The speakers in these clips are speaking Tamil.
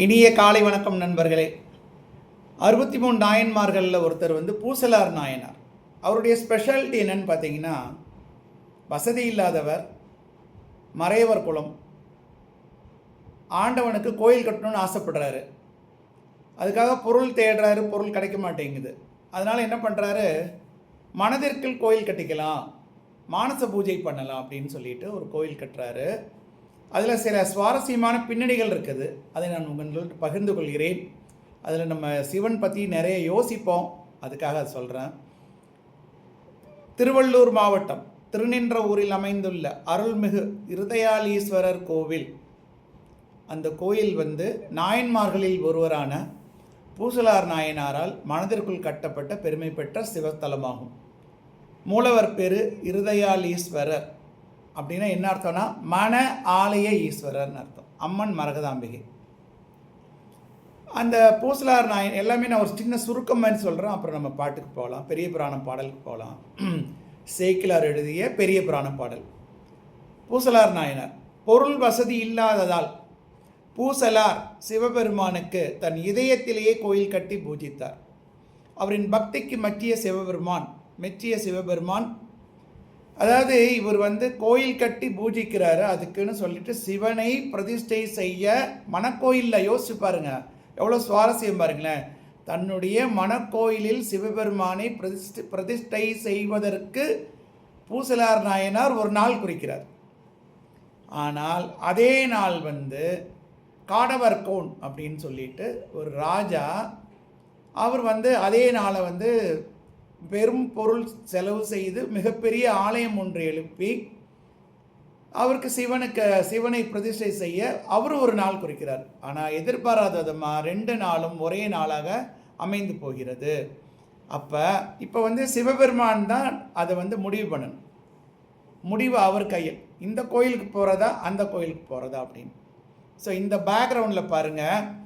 இனிய காலை வணக்கம் நண்பர்களே. 63 நாயன்மார்களில் ஒருத்தர் பூசலார் நாயனார். அவருடைய ஸ்பெஷாலிட்டி என்னன்னு பார்த்தீங்கன்னா, வசதி இல்லாதவர், மறையவர் குலம், ஆண்டவனுக்கு கோயில் கட்டணும்னு ஆசைப்படுறாரு. அதுக்காக பொருள் தேடுறாரு, பொருள் கிடைக்க மாட்டேங்குது. அதனால் என்ன பண்ணுறாரு, மனதிற்குள் கோயில் கட்டிக்கலாம், மானச பூஜை பண்ணலாம் அப்படின்னு சொல்லிட்டு ஒரு கோயில் கட்டுறாரு. அதில் சில சுவாரஸ்யமான பின்னணிகள் இருக்குது, அதை நான் உங்கள்கிட்ட பகிர்ந்து கொள்கிறேன். அதில் நம்ம சிவன் பற்றி நிறைய யோசிப்போம், அதுக்காக சொல்கிறேன். திருவள்ளூர் மாவட்டம் திருநின்ற ஊரில் அமைந்துள்ள அருள்மிகு இருதயாலீஸ்வரர் கோவில். அந்த கோயில் நாயன்மார்களில் ஒருவரான பூசலார் நாயனாரால் மனதிற்குள் கட்டப்பட்ட பெருமை பெற்ற சிவத்தலமாகும். மூலவர் பேர் இருதயாலீஸ்வரர். அப்படின்னா என்ன அர்த்தம்னா, மன ஆலய ஈஸ்வரர்னு அர்த்தம். அம்மன் மரகதாம்பிகை. அந்த பூசலார் நாயன் எல்லாமே நான் ஒரு சின்ன சுருக்கம் மாதிரி சொல்கிறேன், அப்புறம் நம்ம பாட்டுக்கு போகலாம், பெரிய புராணம் பாடலுக்கு போகலாம். சேக்கிலார் எழுதிய பெரிய புராண பாடல். பூசலார் நாயனார் பொருள் வசதி இல்லாததால் பூசலார் சிவபெருமானுக்கு தன் இதயத்திலேயே கோயில் கட்டி பூஜித்தார். அவரின் பக்திக்கு மெச்சிய சிவபெருமான், அதாவது இவர் கோயில் கட்டி பூஜிக்கிறாரு, அதுக்குன்னு சொல்லிட்டு சிவனை பிரதிஷ்டை செய்ய மனக்கோயிலில் யோசிச்சு பாருங்க, எவ்வளோ சுவாரஸ்யம் பாருங்களேன். தன்னுடைய மனக்கோயிலில் சிவபெருமானை பிரதிஷ்டை செய்வதற்கு பூசலார் நாயனார் ஒரு நாள் குறிக்கிறார். ஆனால் அதே நாள் காடவர்கோன் அப்படின்னு சொல்லிட்டு ஒரு ராஜா, அவர் அதே நாளை பெரும் பொருள் செலவு செய்து மிகப்பெரிய ஆலயம் ஒன்று எழுப்பி அவருக்கு சிவனை பிரதிஷ்டை செய்ய அவர் ஒரு நாள் குறிக்கிறார். ஆனால் எதிர்பாராதமாக 2 நாளும் ஒரே நாளாக அமைந்து போகிறது. இப்போ சிவபெருமான் தான் அதை முடிவு பண்ணணும். முடிவு அவர் கையில், இந்த கோயிலுக்கு போகிறதா அந்த கோயிலுக்கு போகிறதா அப்படின்னு. ஸோ இந்த பேக்ரவுண்டில் பாருங்கள்,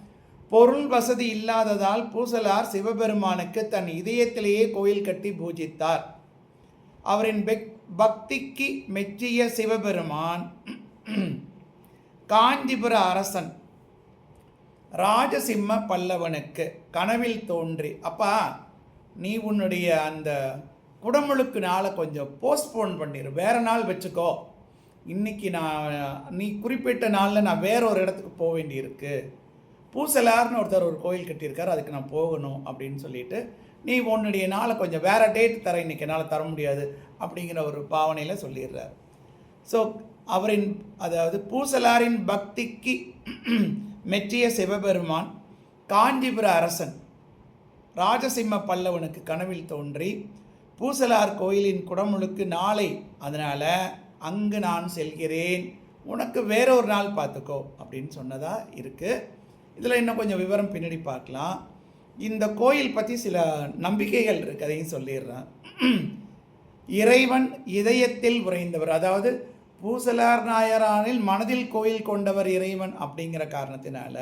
பொருள் வசதி இல்லாததால் பூசலார் சிவபெருமானுக்கு தன் இதயத்திலேயே கோயில் கட்டி பூஜித்தார். அவரின் பக்திக்கு மெச்சிய சிவபெருமான் காஞ்சிபுர அரசன் ராஜசிம்ம பல்லவனுக்கு கனவில் தோன்றி, அப்பா நீ உன்னுடைய அந்த குடமுழுக்கு நாளை கொஞ்சம் போஸ்ட்போன் பண்ணிடு, வேற நாள் வச்சுக்கோ, இன்னைக்கு நீ குறிப்பிட்ட நாளில் நான் வேற ஒரு இடத்துக்கு போக வேண்டியிருக்கு, பூசலார்னு ஒருத்தர் ஒரு கோயில் கட்டியிருக்கார், அதுக்கு நான் போகணும் அப்படின்னு சொல்லிட்டு நீ உன்னுடைய நாளை கொஞ்சம் வேறு டேட் தர, இன்றைக்கி என்னால் தர முடியாது அப்படிங்கிற ஒரு பாவனையில் சொல்லிடுறார். ஸோ அதாவது பூசலாரின் பக்திக்கு மெச்சிய சிவபெருமான் காஞ்சிபுர அரசன் ராஜசிம்ம பல்லவனுக்கு கனவில் தோன்றி, பூசலார் கோயிலின் குடமுழுக்கு நாளை, அதனால் அங்கு நான் செல்கிறேன், உனக்கு வேற ஒரு நாள் பார்த்துக்கோ அப்படின்னு சொன்னதாக இருக்குது. இதில் இன்னும் கொஞ்சம் விவரம் பின்னாடி பார்க்கலாம். இந்த கோயில் பற்றி சில நம்பிக்கைகள் இருக்குது, அதையும் சொல்லிடுறேன். இறைவன் இதயத்தில் உறைந்தவர், அதாவது பூசலார் நாயனாரில் மனதில் கோயில் கொண்டவர் இறைவன் அப்படிங்கிற காரணத்தினால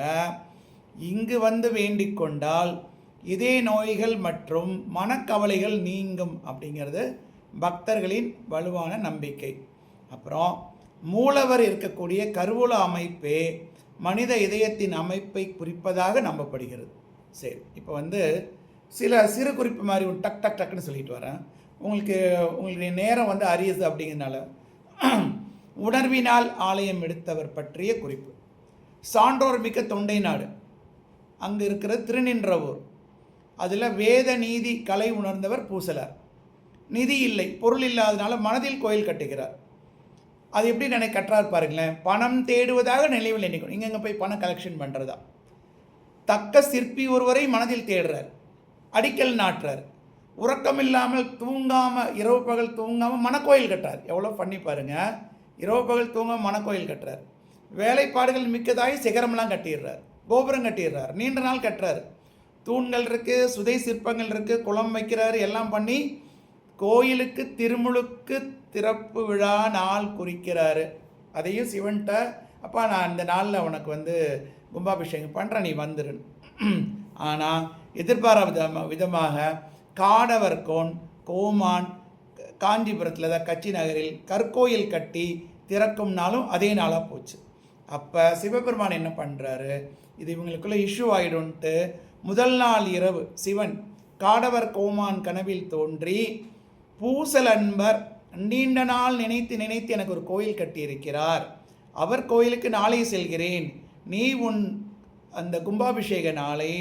இங்கு வேண்டிக் கொண்டால் இதே நோய்கள் மற்றும் மனக்கவலைகள் நீங்கும் அப்படிங்கிறது பக்தர்களின் வலுவான நம்பிக்கை. அப்புறம் மூலவர் இருக்கக்கூடிய கருவூல அமைப்பே மனித இதயத்தின் அமைப்பை குறிப்பதாக நம்பப்படுகிறது. சரி, இப்போ சில சிறு குறிப்பு மாதிரி டக் டக் டக்குன்னு சொல்லிட்டு வரேன். உங்களுடைய நேரம் அரியது அப்படிங்கிறதுனால உணர்வினால் ஆலயம் எடுத்தவர் பற்றிய குறிப்பு. சான்றோர் மிக்க தொண்டை நாடு, அங்கே இருக்கிற திருநின்ற ஊர், அதில் வேத நீதி கலை உணர்ந்தவர் பூசலார். நிதி இல்லை, பொருள் இல்லாதனால மனதில் கோயில் கட்டுகிறார். அது எப்படி கட்டுறாரு பாருங்களேன். பணம் தேடுவதாக நினைவில் நினைக்கணும், இங்கங்கே போய் பணம் கலெக்ஷன் பண்ணுறதா. தக்க சிற்பி ஒருவரை மனதில் தேடுறார், அடிக்கல் நாட்டுறார், உறக்கம் இல்லாமல் தூங்காமல் இரவு பகல் தூங்காமல் மனக்கோயில் கட்டுறார். எவ்வளோ பண்ணி பாருங்கள், இரவு பகல் தூங்காமல் மனக்கோயில் கட்டுறார். வேலைப்பாடுகள் மிக்கதாகி சிகரம்லாம் கட்டிடுறார், கோபுரம் கட்டிடுறார், நீண்ட நாள் கட்டுறார், தூண்கள் இருக்குது, சுதை சிற்பங்கள் இருக்குது, குளம் வைக்கிறாரு, எல்லாம் பண்ணி கோயிலுக்கு திருமுழுக்கு திறப்பு விழா நாள் குறிக்கிறாரு. அதையும் சிவன்கிட்ட, அப்பா நான் இந்த நாளில் உனக்கு கும்பாபிஷேகம் பண்ணுறேன், நீ வந்துரு. ஆனால் எதிர்பாராத விதமாக காடவர்கோன் கோமான் காஞ்சிபுரத்தில் தான் கட்சி நகரில் கற்கோயில் கட்டி திறக்கும் நாளும் அதே நாளாக போச்சு. அப்போ சிவபெருமான் என்ன பண்ணுறாரு, இது இவங்களுக்குள்ள இஷ்யூ ஆகிடும்ன்ட்டு முதல் நாள் இரவு சிவன் காடவர் கோமான் கனவில் தோன்றி, பூசல் அன்பர் நீண்ட நாள் நினைத்து நினைத்து எனக்கு ஒரு கோயில் கட்டியிருக்கிறார், அவர் கோயிலுக்கு நாளை செல்கிறேன், நீ உன் அந்த கும்பாபிஷேக நாளை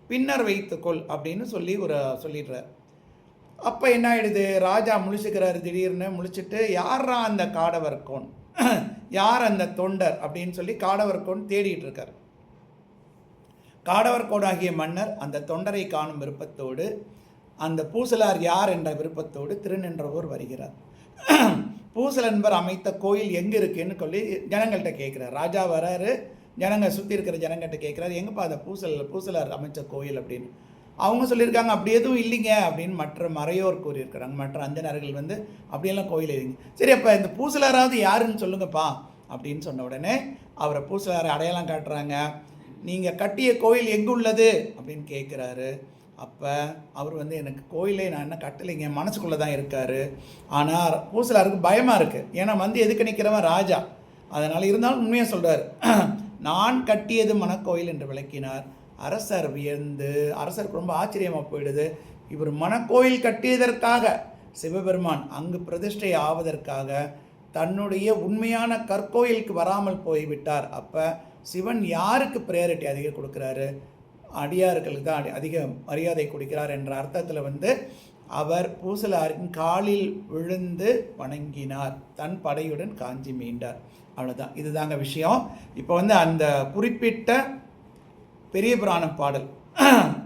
பின்னர் வைத்துக்கொள் அப்படின்னு சொல்லிடுறார். அப்போ என்ன ஆகிடுது, ராஜா முழிச்சுக்கிறாரு. திடீர்னு முழிச்சுட்டு யாரா அந்த காடவர்கோன், யார் அந்த தொண்டர் அப்படின்னு சொல்லி காடவர்கோன் தேடிட்டு இருக்கார். காடவர்கோனாகிய மன்னர் அந்த தொண்டரை காணும் விருப்பத்தோடு, அந்த பூசலார் யார் என்ற விருப்பத்தோடு திருநின்றவூர் வருகிறார். பூசலன்பர் அமைத்த கோயில் எங்கே இருக்குன்னு சொல்லி ஜனங்கள்கிட்ட கேட்குறார். ராஜா வராரு, ஜனங்க சுற்றி இருக்கிற ஜனங்கள்கிட்ட கேட்குறாரு, எங்கப்பா அந்த பூசலார் அமைச்ச கோயில் அப்படின்னு. அவங்க சொல்லியிருக்காங்க அப்படி எதுவும் இல்லைங்க அப்படின்னு மற்ற மறையோர் கூறியிருக்கிறாங்க. மற்ற அந்தனர்கள் அப்படியெல்லாம் கோயில் இல்லைங்க. சரி, அப்போ இந்த பூசலாராவது யாருன்னு சொல்லுங்கப்பா அப்படின்னு சொன்ன உடனே அவரை பூசலாரை அடையாளம் காட்டுறாங்க. நீங்கள் கட்டிய கோயில் எங்கே உள்ளது அப்படின்னு கேட்குறாரு. அப்போ அவர் எனக்கு கோயிலே நான் என்ன கட்டலைங்க, மனசுக்குள்ளே தான் இருக்கார். ஆனால் பூசலாருக்கு பயமாக இருக்குது. ஏன்னா எதுக்கு நிற்கிறவன் ராஜா, அதனால் இருந்தாலும் உண்மையாக சொல்கிறார். நான் கட்டியது மனக்கோயில் என்று விளக்கினார். அரசர் வியந்து, அரசருக்கு ரொம்ப ஆச்சரியமாக போயிடுது. இவர் மனக்கோயில் கட்டியதற்காக சிவபெருமான் அங்கு பிரதிஷ்டை ஆவதற்காக தன்னுடைய உண்மையான கற்கோயிலுக்கு வராமல் போய்விட்டார். அப்போ சிவன் யாருக்கு ப்ரையாரிட்டி அதிகம் கொடுக்குறாரு, அடியார்களுக்கு தான் அதிக மரியாதை கொடுக்கிறார் என்ற அர்த்தத்தில் அவர் பூசலாரின் காலில் விழுந்து வணங்கினார், தன் படையுடன் காஞ்சி மீண்டார். அவ்வளோதான், இதுதாங்க விஷயம். இப்போ அந்த குறிப்பிட்ட பெரிய புராணம் பாடல்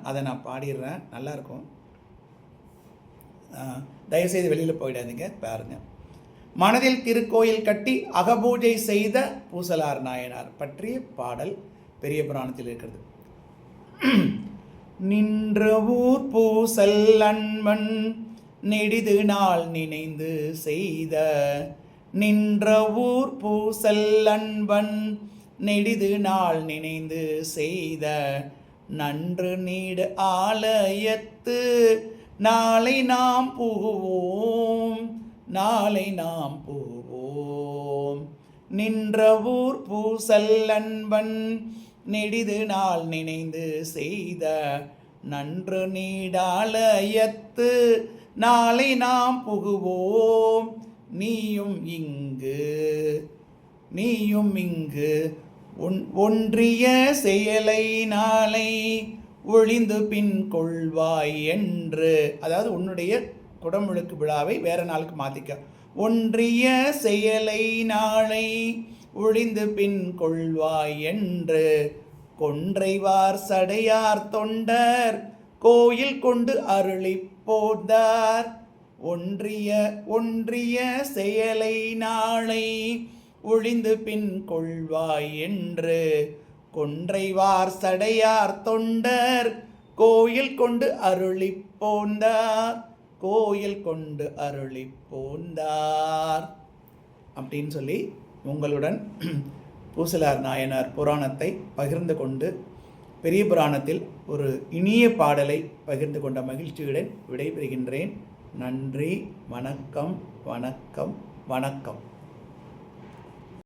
அதை நான் பாடிடுறேன், நல்லாயிருக்கும். தயவுசெய்து வெளியில் போயிடாதீங்க, பாருங்கள். மனதில் திருக்கோயில் கட்டி அகபூஜை செய்த பூசலார் நாயனார் பற்றிய பாடல் பெரிய புராணத்தில் இருக்கிறது. நின்ற ஊர் பூசல் அன்பன் நெடிது நாள் நினைந்து செய்த, நின்ற ஊர் பூசல் அன்பன் நெடிது நாள் நினைந்து செய்த, நன்று நீடு ஆலயத்து நாளை நாம் புகுவோம், நாளை நாம் புகுவோம். நின்ற ஊர் பூசல் அன்பன் நெடிது நாள் நினைந்து செய்த, நன்று நீடாலயத்து நாளை நாம் புகுவோம். நீயும் இங்கு ஒன்றிய செயலை நாளை ஒழிந்து பின் கொள்வாய் என்று, அதாவது உன்னுடைய குடமுழுக்கு விழாவை வேற நாளுக்கு மாற்றிக்க. ஒன்றிய செயலை நாளை ஒழிந்து பின் கொள்வாய் என்று, கொன்றைவார் சடையார் தொண்டர் கோயில் கொண்டு அருளி போந்தார். ஒன்றிய செயலை நாளை ஒழிந்து பின் கொள்வாய் என்று, கொன்றைவார் சடையார் தொண்டர் கோயில் கொண்டு அருளி போந்தார், கோயில் கொண்டு அருளி போந்தார் அப்படின்னு சொல்லி உங்களுடன் பூசலார் நாயனார் புராணத்தை பகிர்ந்து கொண்டு, பெரிய புராணத்தில் ஒரு இனிய பாடலை பகிர்ந்து கொண்ட மகிழ்ச்சியுடன் விடைபெறுகின்றேன். நன்றி, வணக்கம், வணக்கம், வணக்கம்.